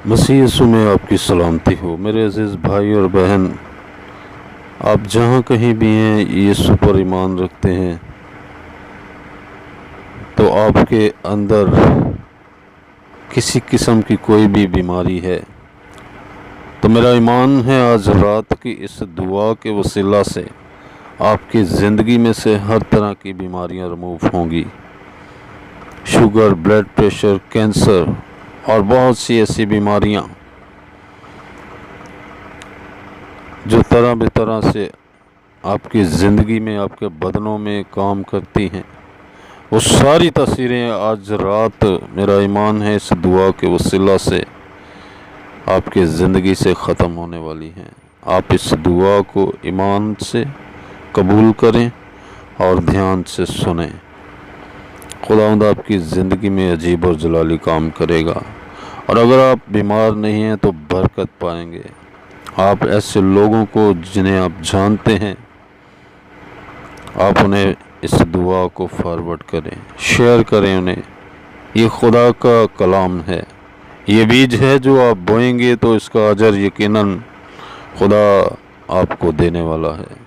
मसीह यीशु में आपकी सलामती हो। मेरे अजीज़ भाई और बहन, आप जहाँ कहीं भी हैं, यीशु पर ईमान रखते हैं तो आपके अंदर किसी किस्म की कोई भी बीमारी है तो मेरा ईमान है आज रात की इस दुआ के वसीला से आपकी ज़िंदगी में से हर तरह की बीमारियां रिमूव होंगी। शुगर, ब्लड प्रेशर, कैंसर और बहुत सी ऐसी बीमारियां जो तरह बेतरह से आपकी ज़िंदगी में, आपके बदनों में काम करती हैं, वो सारी तस्वीरें आज रात मेरा ईमान है इस दुआ के वसीला से आपकी ज़िंदगी से ख़त्म होने वाली हैं। आप इस दुआ को ईमान से कबूल करें और ध्यान से सुनें। खुदावंद आपकी ज़िंदगी में अजीब और जलाली काम करेगा और अगर आप बीमार नहीं हैं तो बरकत पाएंगे। आप ऐसे लोगों को जिन्हें आप जानते हैं, आप उन्हें इस दुआ को फॉरवर्ड करें, शेयर करें उन्हें। ये खुदा का कलाम है, ये बीज है जो आप बोएंगे तो इसका अजर यकीनन खुदा आपको देने वाला है।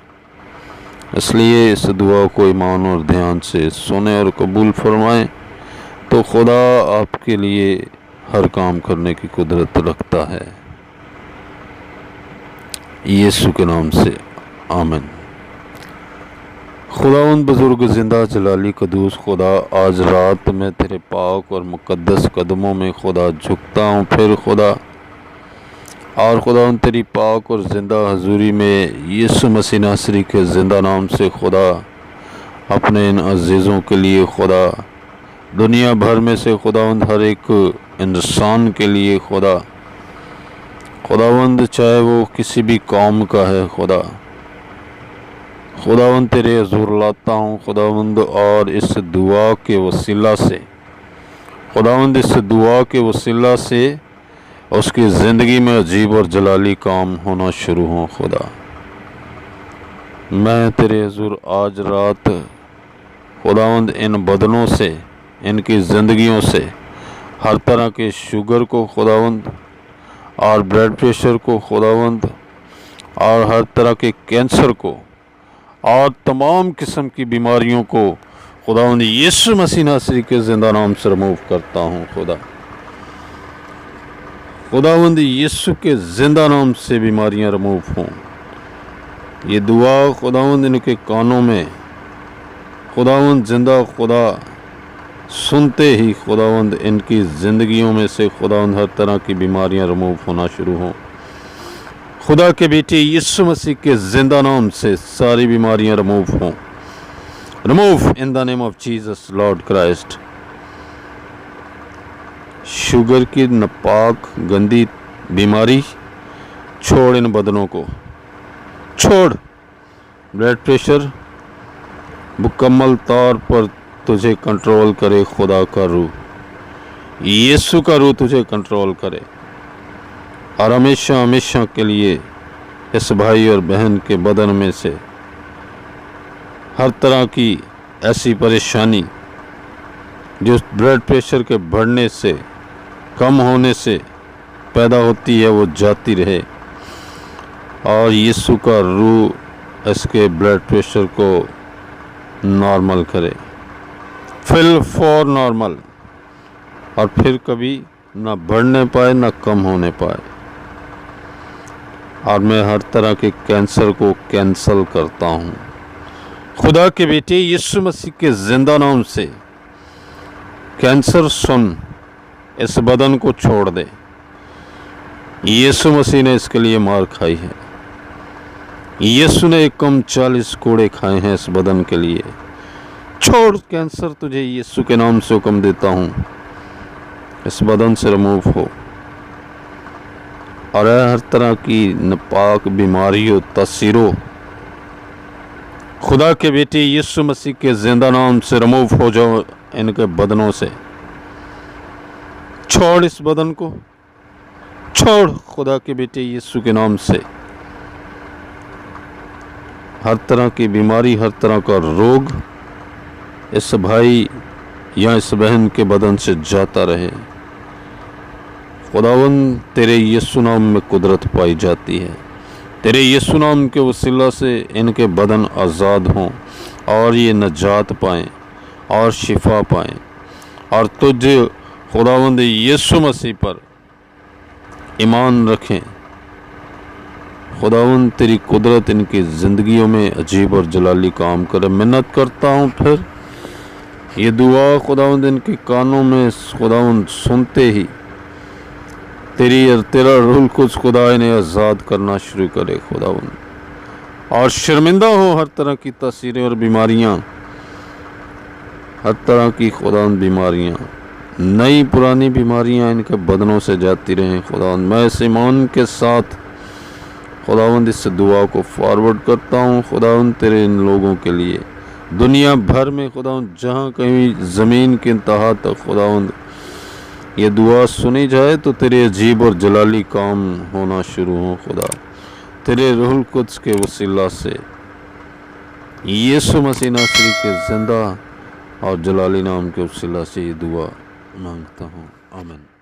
इसलिए इस दुआ को ईमान और ध्यान से सुने और कबूल फरमाएं तो खुदा आपके लिए हर काम करने की कुदरत रखता है। यीशु के नाम से आमीन। खुदावंद बुजुर्ग जिंदा जलाली कदूस खुदा, आज रात मैं तेरे पाक और मुकद्दस कदमों में खुदा झुकता हूँ। फिर खुदा और खुदावंद तेरी पाक और ज़िंदा हजूरी में यीशु मसीह नासरी के ज़िंदा नाम से खुदा अपने इन अजीज़ों के लिए, खुदा दुनिया भर में से खुदावंद हर एक इंसान के लिए, खुदावंद चाहे वो किसी भी कौम का है, खुदावंद तेरे हजूर लाता हूँ खुदावंद। और इस दुआ के वसीला से खुदावंद, इस दुआ के वसीला से उसकी ज़िंदगी में अजीब और जलाली काम होना शुरू हो। खुदा मैं तेरे हजूर आज रात खुदावंद इन बदनों से, इनकी ज़िंदगियों से हर तरह के शुगर को खुदावंद और ब्लड प्रेशर को खुदावंद और हर तरह के कैंसर को और तमाम किस्म की बीमारियों को खुदावंद यीशु मसीह नासरी के ज़िंदा नाम से रिमूव करता हूँ। खुदावंद यीशु के ज़िंदा नाम से बीमारियां रिमूव हों। ये दुआ खुदावंद इनके कानों में खुदावंद जिंदा खुदा सुनते ही खुदावंद इनकी ज़िंदगियों में से खुदावंद हर तरह की बीमारियां रिमूव होना शुरू हों। खुदा के बेटे यीशु मसीह के ज़िंदा नाम से सारी बीमारियां रिमूव हों। Remove in the name of Jesus Lord Christ. Sugar की नापाक गंदी बीमारी छोड़, इन बदनों को छोड़। ब्लड प्रेशर मुकम्मल तौर पर तुझे कंट्रोल करे। खुदा का रूह, यीशु का रूह तुझे कंट्रोल करे और हमेशा हमेशा के लिए इस भाई और बहन के बदन में से हर तरह की ऐसी परेशानी जो ब्लड प्रेशर के बढ़ने से, कम होने से पैदा होती है, वो जाती रहे और यीशु का रूह इसके ब्लड प्रेशर को नॉर्मल करे, फिल फॉर नॉर्मल, और फिर कभी ना बढ़ने पाए ना कम होने पाए। और मैं हर तरह के कैंसर को कैंसल करता हूँ खुदा के बेटे यीशु मसीह के ज़िंदा नाम से। कैंसर सुन, इस बदन को छोड़ दे। यीशु मसीह ने इसके लिए मार खाई है। यीशु ने कम 40 कोड़े खाए हैं इस बदन के लिए। छोड़ कैंसर, तुझे यीशु के नाम से हुक्म देता हूँ, इस बदन से रिमूव हो। और हर तरह की नापाक बीमारियों, तस्वीरों खुदा के बेटे यीशु मसीह के ज़िंदा नाम से रिमूव हो जाओ इनके बदनों से। छोड़ इस बदन को, छोड़ खुदा के बेटे यीशु के नाम से। हर तरह की बीमारी, हर तरह का रोग इस भाई या इस बहन के बदन से जाता रहे। खुदावंद तेरे यीशु नाम में कुदरत पाई जाती है। तेरे यीशु नाम के वसीला से इनके बदन आज़ाद हों और ये नजात पाएं और शिफा पाएं और तुझे खुदावंद यीशु मसीह पर ईमान रखें। खुदावंद तेरी कुदरत इनकी ज़िंदगियों में अजीब और जलाली काम करे। मिन्नत करता हूँ फिर ये दुआ खुदावंद इनके कानों में खुदावंद सुनते ही तेरा रूह कुछ खुदा इन्हें आज़ाद करना शुरू करे खुदावंद, और शर्मिंदा हो हर तरह की तासीरें और बीमारियाँ, हर तरह की खुदावंद बीमारियाँ, नई पुरानी बीमारियाँ इनके बदनों से जाती रहें खुदावंद। मैं इस ईमान के साथ खुदावंद इस दुआ को फॉरवर्ड करता हूँ खुदावंद तेरे इन लोगों के लिए दुनिया भर में खुदावंद, जहाँ कहीं ज़मीन के इंतहा तक खुदावंद ये दुआ सुनी जाए तो तेरे अजीब और जलाली काम होना शुरू हो खुदा। तेरे रूहुल कुद्स के वसीला से यीशु मसीह नासरी के ज़िंदा और जलाली नाम के वसीला से ये दुआ मांगता हूँ, आमीन।